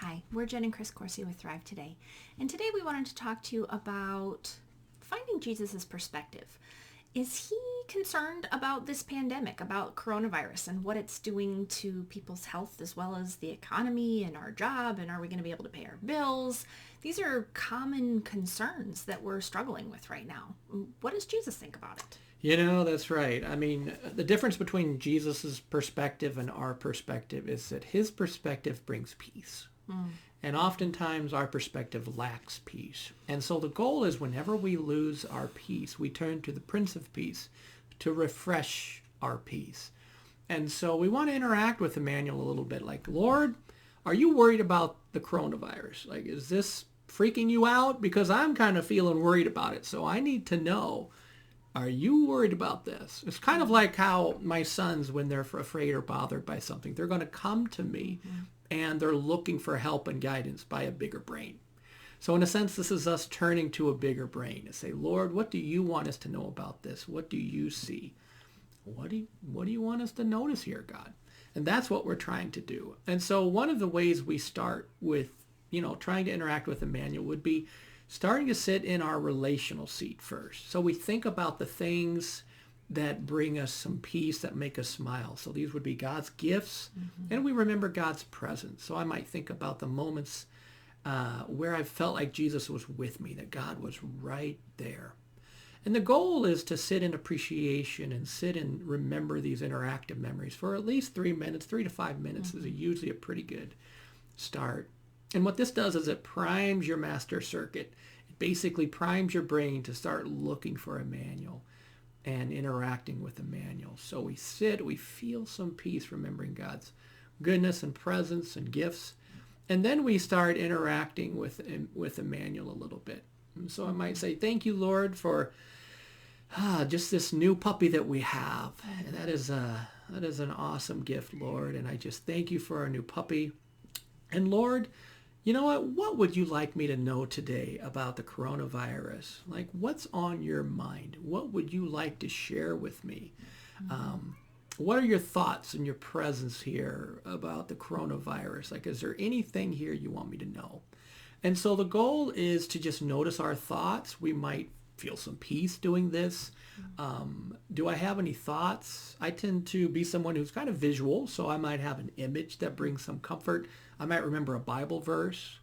Hi, we're Jen and Chris Corsi with Thrive Today, and today we wanted to talk to you about finding Jesus' perspective. Is he concerned about this pandemic, about coronavirus and what it's doing to people's health as well as the economy and our job, and are we going to be able to pay our bills? These are common concerns that we're struggling with right now. What does Jesus think about it? That's right. I mean, the difference between Jesus's perspective and our perspective is that his perspective brings peace. And oftentimes our perspective lacks peace. And so the goal is whenever we lose our peace, we turn to the Prince of Peace to refresh our peace. And so we want to interact with Immanuel a little bit like, Lord, are you worried about the coronavirus? Like, is this freaking you out? Because I'm kind of feeling worried about it. So I need to know, are you worried about this? It's kind of like how my sons, when they're afraid or bothered by something, they're going to come to me and they're looking for help and guidance by a bigger brain. So in a sense, this is us turning to a bigger brain to say, Lord, what do you want us to know about this? What do you see? What do you want us to notice here, God? And that's what we're trying to do. And so one of the ways we start with, trying to interact with Immanuel would be starting to sit in our relational seat first. So we think about the things that bring us some peace, that make us smile. So these would be God's gifts, and we remember God's presence. So I might think about the moments where I felt like Jesus was with me, that God was right there. And the goal is to sit in appreciation and sit and remember these interactive memories for at least 3 minutes. 3 to 5 minutes is usually a pretty good start. And what this does is it primes your master circuit. It basically primes your brain to start looking for Immanuel and interacting with Immanuel. So we sit, we feel some peace, remembering God's goodness and presence and gifts. And then we start interacting with Immanuel a little bit. And so I might say, thank you, Lord, for just this new puppy that we have. And that is an awesome gift, Lord. And I just thank you for our new puppy. And Lord, you know what would you like me to know today about the coronavirus? Like, what's on your mind? What would you like to share with me? What are your thoughts and your presence here about the coronavirus? Like, is there anything here you want me to know? And so the goal is to just notice our thoughts. We might feel some peace doing this. Do I have any thoughts? I tend to be someone who's kind of visual, so I might have an image that brings some comfort. I might remember a Bible verse.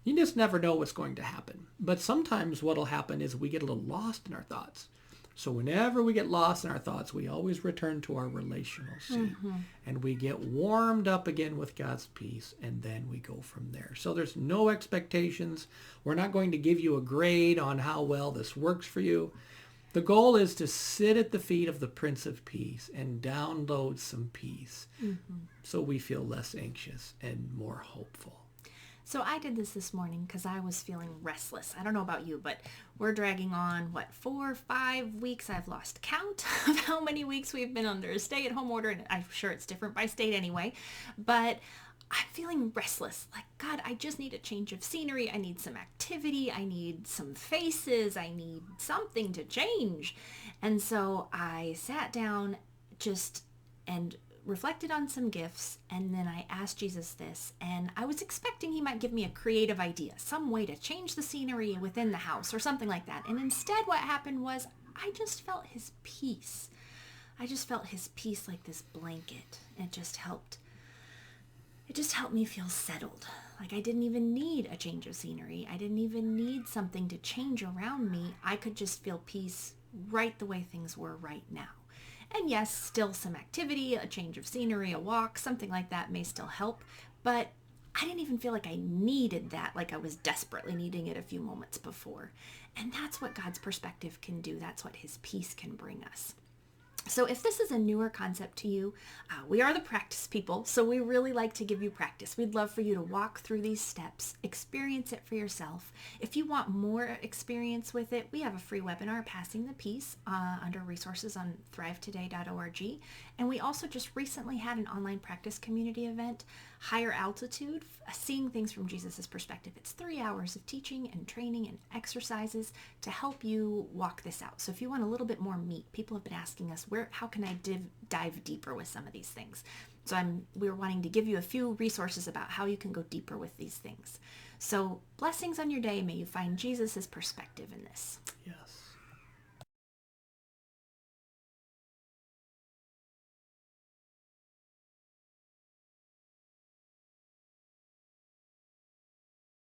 You just never know what's going to happen. But sometimes what'll happen is we get a little lost in our thoughts. So whenever we get lost in our thoughts, we always return to our relational seat. And we get warmed up again with God's peace, and then we go from there. So there's no expectations. We're not going to give you a grade on how well this works for you. The goal is to sit at the feet of the Prince of Peace and download some peace so we feel less anxious and more hopeful. So I did this morning because I was feeling restless. I don't know about you, but we're dragging on, 4 or 5 weeks? I've lost count of how many weeks we've been under a stay-at-home order, and I'm sure it's different by state anyway. But I'm feeling restless. Like, God, I just need a change of scenery. I need some activity. I need some faces. I need something to change. And so I sat down and reflected on some gifts, and then I asked Jesus this, and I was expecting he might give me a creative idea, some way to change the scenery within the house or something like that. And instead what happened was I just felt his peace. I just felt his peace like this blanket. It just helped me feel settled. Like I didn't even need a change of scenery. I didn't even need something to change around me. I could just feel peace right the way things were right now. And yes, still some activity, a change of scenery, a walk, something like that may still help. But I didn't even feel like I needed that, like I was desperately needing it a few moments before. And that's what God's perspective can do. That's what his peace can bring us. So if this is a newer concept to you, we are the practice people, so we really like to give you practice. We'd love for you to walk through these steps, experience it for yourself. If you want more experience with it, we have a free webinar, Passing the Peace, under resources on THRIVEToday.org. And we also just recently had an online practice community event, Higher Altitude, Seeing Things from Jesus' Perspective. It's 3 hours of teaching and training and exercises to help you walk this out. So if you want a little bit more meat, people have been asking us, how can I dive deeper with some of these things? we're wanting to give you a few resources about how you can go deeper with these things. So blessings on your day. May you find Jesus' perspective in this. Yes.